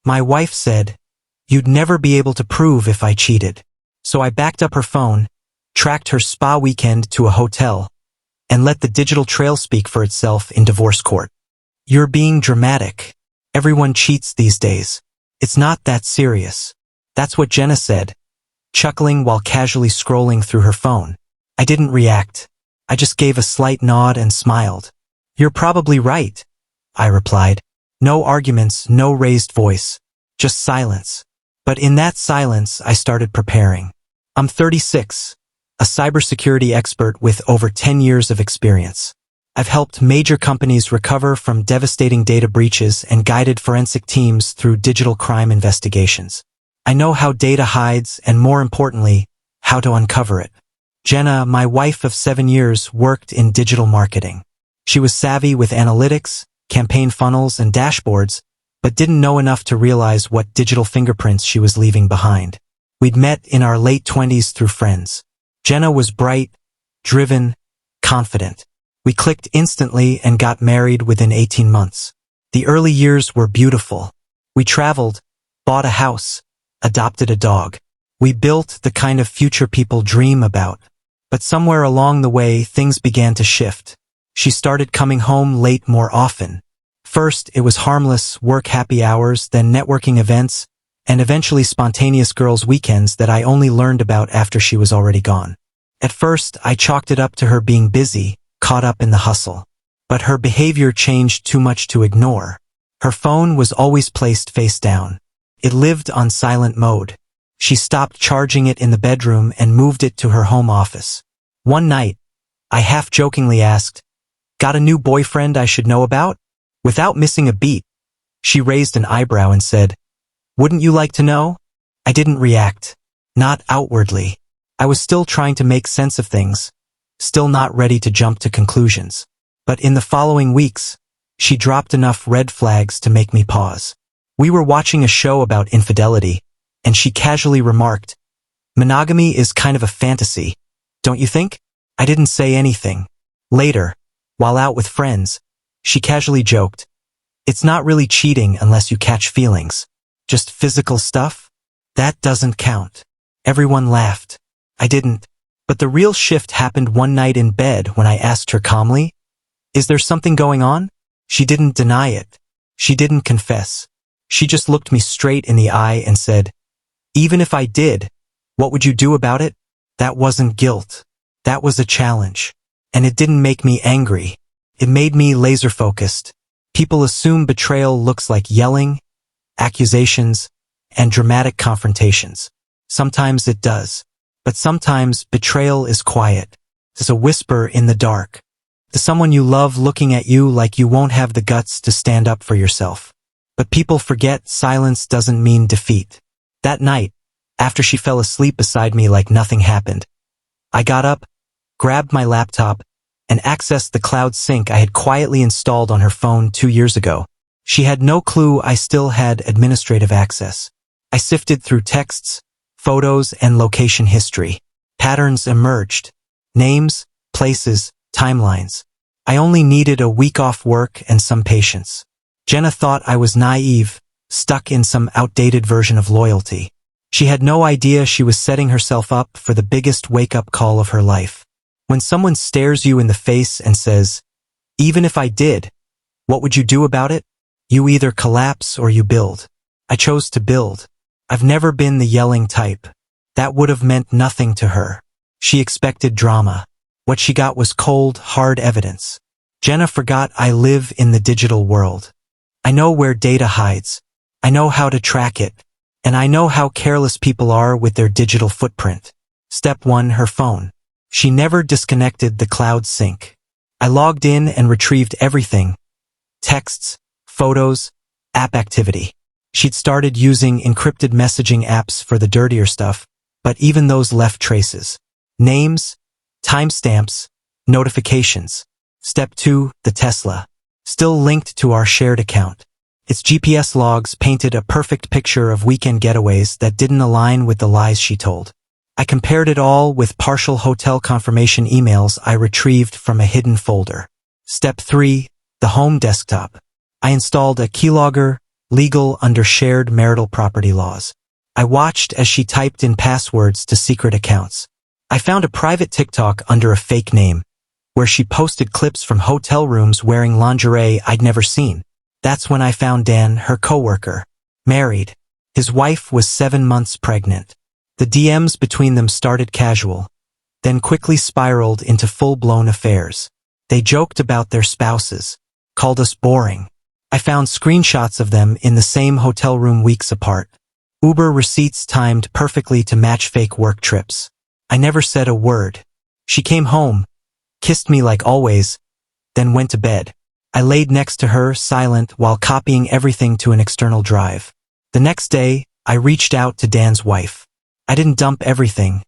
My wife said, "You'd never be able to prove if I cheated." So I backed up her phone, tracked her spa weekend to a hotel, and let the digital trail speak for itself in divorce court. "You're being dramatic. Everyone cheats these days. It's not that serious." That's what Jenna said, chuckling while casually scrolling through her phone. I didn't react. I just gave a slight nod and smiled. "You're probably right," I replied. No arguments, no raised voice, just silence. But in that silence, I started preparing. I'm 36, a cybersecurity expert with over 10 years of experience. I've helped major companies recover from devastating data breaches and guided forensic teams through digital crime investigations. I know how data hides and, more importantly, how to uncover it. Jenna, my wife of 7 years, worked in digital marketing. She was savvy with analytics, campaign funnels, and dashboards, but didn't know enough to realize what digital fingerprints she was leaving behind. We'd met in our late 20s through friends. Jenna was bright, driven, confident. We clicked instantly and got married within 18 months. The early years were beautiful. We traveled, bought a house, adopted a dog. We built the kind of future people dream about. But somewhere along the way, things began to shift. She started coming home late more often. First, it was harmless work happy hours, then networking events, and eventually spontaneous girls' weekends that I only learned about after she was already gone. At first, I chalked it up to her being busy, caught up in the hustle. But her behavior changed too much to ignore. Her phone was always placed face down. It lived on silent mode. She stopped charging it in the bedroom and moved it to her home office. One night, I half-jokingly asked, "Got a new boyfriend I should know about?" Without missing a beat, she raised an eyebrow and said, "Wouldn't you like to know?" I didn't react. Not outwardly. I was still trying to make sense of things, still not ready to jump to conclusions. But in the following weeks, she dropped enough red flags to make me pause. We were watching a show about infidelity, and she casually remarked, "Monogamy is kind of a fantasy, don't you think?" I didn't say anything. Later, while out with friends, she casually joked, "It's not really cheating unless you catch feelings. Just physical stuff? That doesn't count." Everyone laughed. I didn't. But the real shift happened one night in bed when I asked her calmly, "Is there something going on?" She didn't deny it. She didn't confess. She just looked me straight in the eye and said, "Even if I did, what would you do about it?" That wasn't guilt. That was a challenge. And it didn't make me angry. It made me laser-focused. People assume betrayal looks like yelling, accusations, and dramatic confrontations. Sometimes it does. But sometimes betrayal is quiet. It's a whisper in the dark. It's someone you love looking at you like you won't have the guts to stand up for yourself. But people forget silence doesn't mean defeat. That night, after she fell asleep beside me like nothing happened, I got up, grabbed my laptop, and accessed the cloud sync I had quietly installed on her phone 2 years ago. She had no clue I still had administrative access. I sifted through texts, photos, and location history. Patterns emerged. Names, places, timelines. I only needed a week off work and some patience. Jenna thought I was naive, stuck in some outdated version of loyalty. She had no idea she was setting herself up for the biggest wake-up call of her life. When someone stares you in the face and says, "Even if I did, what would you do about it?" You either collapse or you build. I chose to build. I've never been the yelling type. That would have meant nothing to her. She expected drama. What she got was cold, hard evidence. Jenna forgot I live in the digital world. I know where data hides. I know how to track it. And I know how careless people are with their digital footprint. Step 1, her phone. She never disconnected the cloud sync. I logged in and retrieved everything. Texts, photos, app activity. She'd started using encrypted messaging apps for the dirtier stuff, but even those left traces. Names, timestamps, notifications. Step 2, the Tesla. Still linked to our shared account. Its GPS logs painted a perfect picture of weekend getaways that didn't align with the lies she told. I compared it all with partial hotel confirmation emails I retrieved from a hidden folder. Step 3, the home desktop. I installed a keylogger, legal under shared marital property laws. I watched as she typed in passwords to secret accounts. I found a private TikTok under a fake name, where she posted clips from hotel rooms wearing lingerie I'd never seen. That's when I found Dan, her coworker, married. His wife was 7 months pregnant. The DMs between them started casual, then quickly spiraled into full-blown affairs. They joked about their spouses, called us boring. I found screenshots of them in the same hotel room weeks apart. Uber receipts timed perfectly to match fake work trips. I never said a word. She came home, kissed me like always, then went to bed. I laid next to her, silent, while copying everything to an external drive. The next day, I reached out to Dan's wife. I didn't dump everything,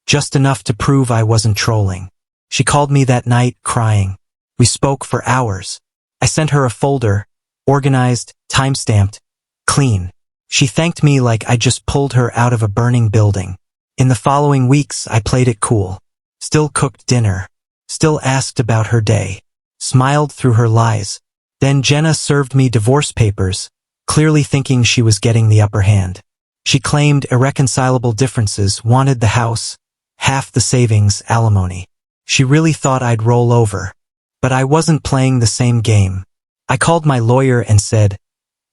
just enough to prove I wasn't trolling. She called me that night, crying. We spoke for hours. I sent her a folder, organized, time-stamped, clean. She thanked me like I just pulled her out of a burning building. In the following weeks, I played it cool. Still cooked dinner. Still asked about her day. Smiled through her lies. Then Jenna served me divorce papers, clearly thinking she was getting the upper hand. She claimed irreconcilable differences, wanted the house, half the savings, alimony. She really thought I'd roll over. But I wasn't playing the same game. I called my lawyer and said,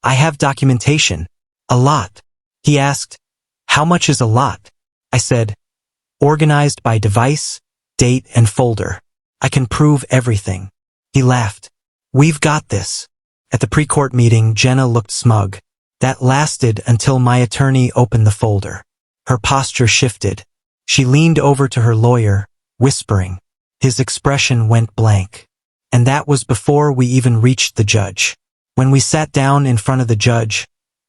I have documentation. A lot. He asked, how much is a lot? I said, organized by device, date, and folder. I can prove everything. He laughed. We've got this. At the pre-court meeting, Jenna looked smug. That lasted until my attorney opened the folder. Her posture shifted. She leaned over to her lawyer, whispering. His expression went blank. And that was before we even reached the judge. When we sat down in front of the judge,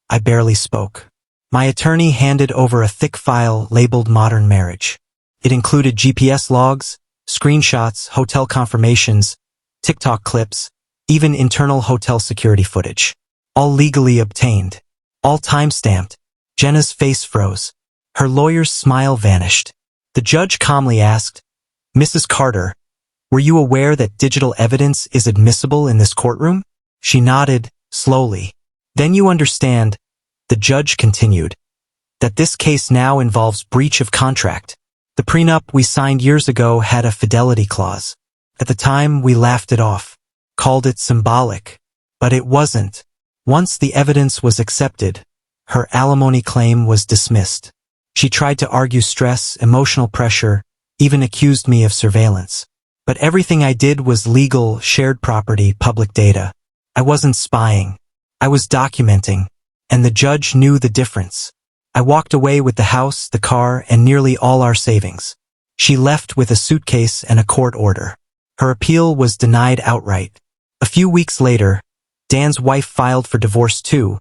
I barely spoke. My attorney handed over a thick file labeled Modern Marriage. It included GPS logs, screenshots, hotel confirmations, TikTok clips, even internal hotel security footage. All legally obtained. All time-stamped. Jenna's face froze. Her lawyer's smile vanished. The judge calmly asked, Mrs. Carter, were you aware that digital evidence is admissible in this courtroom? She nodded, slowly. Then you understand, the judge continued, that this case now involves breach of contract. The prenup we signed years ago had a fidelity clause. At the time, we laughed it off, called it symbolic. But it wasn't. Once the evidence was accepted, her alimony claim was dismissed. She tried to argue stress, emotional pressure, even accused me of surveillance. But everything I did was legal, shared property, public data. I wasn't spying. I was documenting. And the judge knew the difference. I walked away with the house, the car, and nearly all our savings. She left with a suitcase and a court order. Her appeal was denied outright. A few weeks later, Dan's wife filed for divorce too,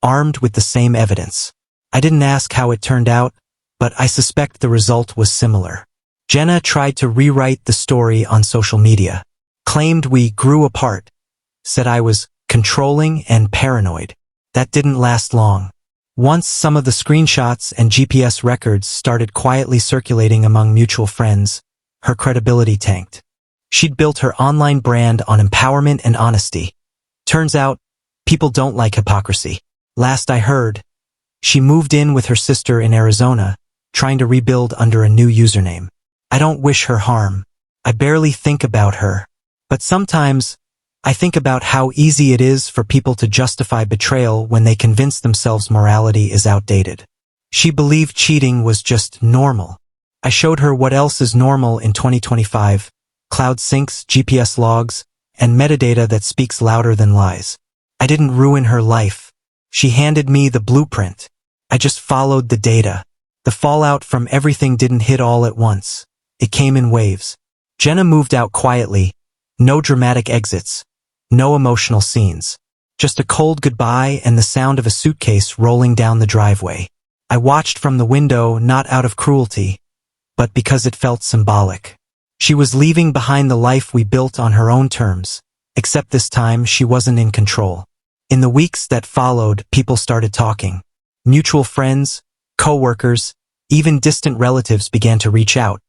armed with the same evidence. I didn't ask how it turned out, but I suspect the result was similar. Jenna tried to rewrite the story on social media, claimed we grew apart, said I was controlling and paranoid. That didn't last long. Once some of the screenshots and GPS records started quietly circulating among mutual friends, her credibility tanked. She'd built her online brand on empowerment and honesty. Turns out, people don't like hypocrisy. Last I heard, she moved in with her sister in Arizona, trying to rebuild under a new username. I don't wish her harm. I barely think about her. But sometimes, I think about how easy it is for people to justify betrayal when they convince themselves morality is outdated. She believed cheating was just normal. I showed her what else is normal in 2025, cloud syncs, GPS logs, and metadata that speaks louder than lies. I didn't ruin her life. She handed me the blueprint. I just followed the data. The fallout from everything didn't hit all at once. It came in waves. Jenna moved out quietly. No dramatic exits. No emotional scenes. Just a cold goodbye and the sound of a suitcase rolling down the driveway. I watched from the window not out of cruelty, but because it felt symbolic. She was leaving behind the life we built on her own terms, except this time she wasn't in control. In the weeks that followed, people started talking. Mutual friends, co-workers, even distant relatives began to reach out.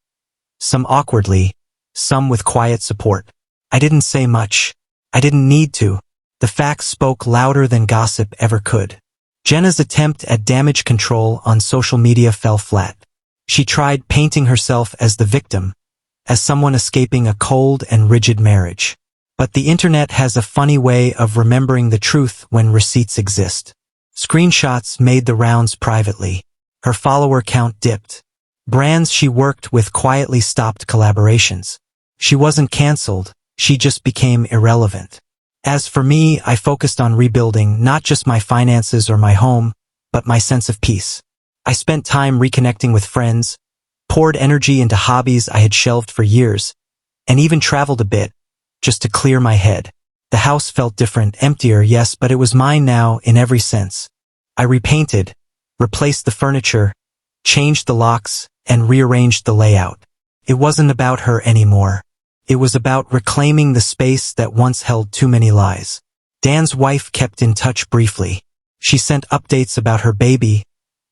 Some awkwardly, some with quiet support. I didn't say much. I didn't need to. The facts spoke louder than gossip ever could. Jenna's attempt at damage control on social media fell flat. She tried painting herself as the victim, as someone escaping a cold and rigid marriage. But the internet has a funny way of remembering the truth when receipts exist. Screenshots made the rounds privately. Her follower count dipped. Brands she worked with quietly stopped collaborations. She wasn't canceled, she just became irrelevant. As for me, I focused on rebuilding not just my finances or my home, but my sense of peace. I spent time reconnecting with friends, poured energy into hobbies I had shelved for years, and even traveled a bit, just to clear my head. The house felt different, emptier, yes, but it was mine now in every sense. I repainted, replaced the furniture, changed the locks, and rearranged the layout. It wasn't about her anymore. It was about reclaiming the space that once held too many lies. Dan's wife kept in touch briefly. She sent updates about her baby,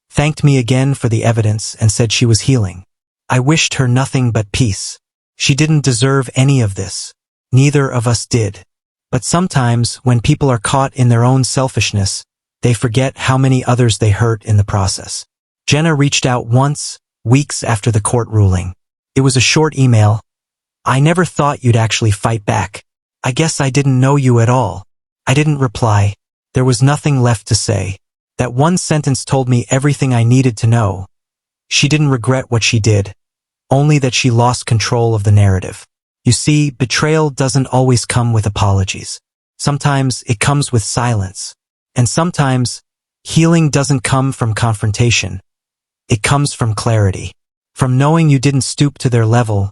thanked me again for the evidence, and said she was healing. I wished her nothing but peace. She didn't deserve any of this. Neither of us did. But sometimes, when people are caught in their own selfishness, they forget how many others they hurt in the process. Jenna reached out once, weeks after the court ruling. It was a short email. I never thought you'd actually fight back. I guess I didn't know you at all. I didn't reply. There was nothing left to say. That one sentence told me everything I needed to know. She didn't regret what she did, only that she lost control of the narrative. You see, betrayal doesn't always come with apologies. Sometimes it comes with silence. And sometimes, healing doesn't come from confrontation. It comes from clarity. From knowing you didn't stoop to their level,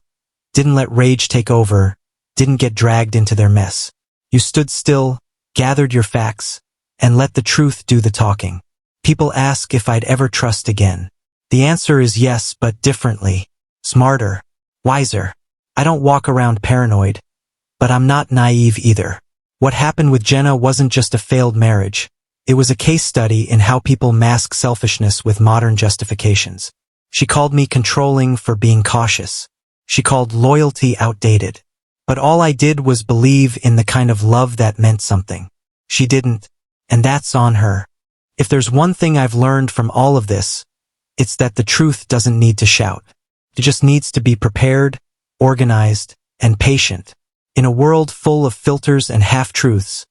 didn't let rage take over, didn't get dragged into their mess. You stood still, gathered your facts, and let the truth do the talking. People ask if I'd ever trust again. The answer is yes, but differently. Smarter. Wiser. I don't walk around paranoid, but I'm not naive either. What happened with Jenna wasn't just a failed marriage. It was a case study in how people mask selfishness with modern justifications. She called me controlling for being cautious. She called loyalty outdated. But all I did was believe in the kind of love that meant something. She didn't, and that's on her. If there's one thing I've learned from all of this, it's that the truth doesn't need to shout. It just needs to be prepared, organized, and patient. In a world full of filters and half-truths,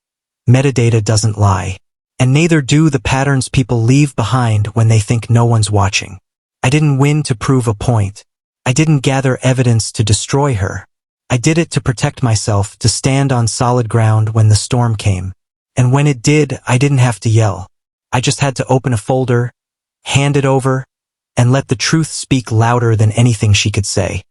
metadata doesn't lie. And neither do the patterns people leave behind when they think no one's watching. I didn't win to prove a point. I didn't gather evidence to destroy her. I did it to protect myself, to stand on solid ground when the storm came. And when it did, I didn't have to yell. I just had to open a folder, hand it over, and let the truth speak louder than anything she could say.